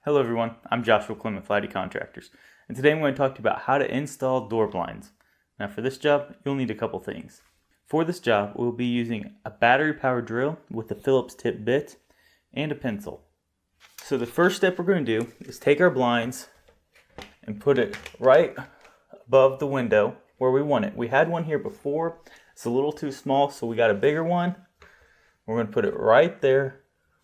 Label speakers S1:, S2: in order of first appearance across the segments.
S1: Hello everyone, I'm Joshua Clement, Flighty Contractors, and today I'm going to talk to you about how to install door blinds. Now for this job, you'll need a couple things. For this job, we'll be using a battery powered drill with a Phillips tip bit and a pencil. So the first step we're going to do is take our blinds and put it right above the window where we want it. We had one here before, it's a little too small, so we got a bigger one. We're going to put it right there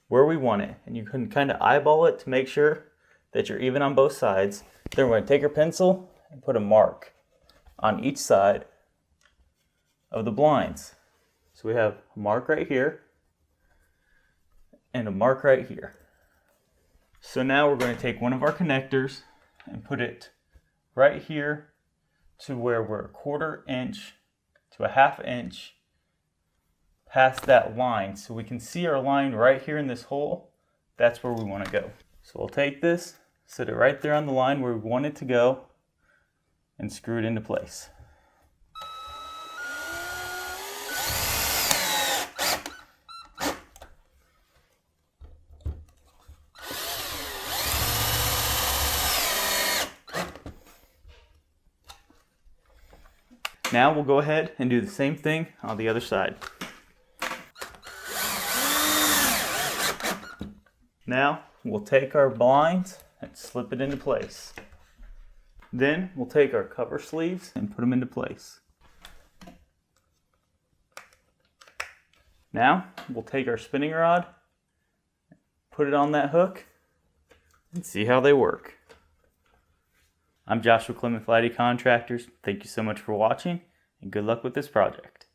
S1: where we want it, and you can kind of eyeball it to make sure that you're even on both sides. Then we're going to take our pencil and put a mark on each side of the blinds. So we have a mark right here and a mark right here. So now we're going to take one of our connectors and put it right here to where we're 1/4 inch to a 1/2 inch past that line, so we can see our line right here in this hole. That's where we want to go. So we'll take this, set it right there on the line where we want it to go, and screw it into place. Now we'll go ahead and do the same thing on the other side. Now we'll take our blinds and slip it into place. Then we'll take our cover sleeves and put them into place. Now we'll take our spinning rod, put it on that hook, and see how they work. I'm Joshua Clement, Flighty Contractors. Thank you so much for watching, and good luck with this project.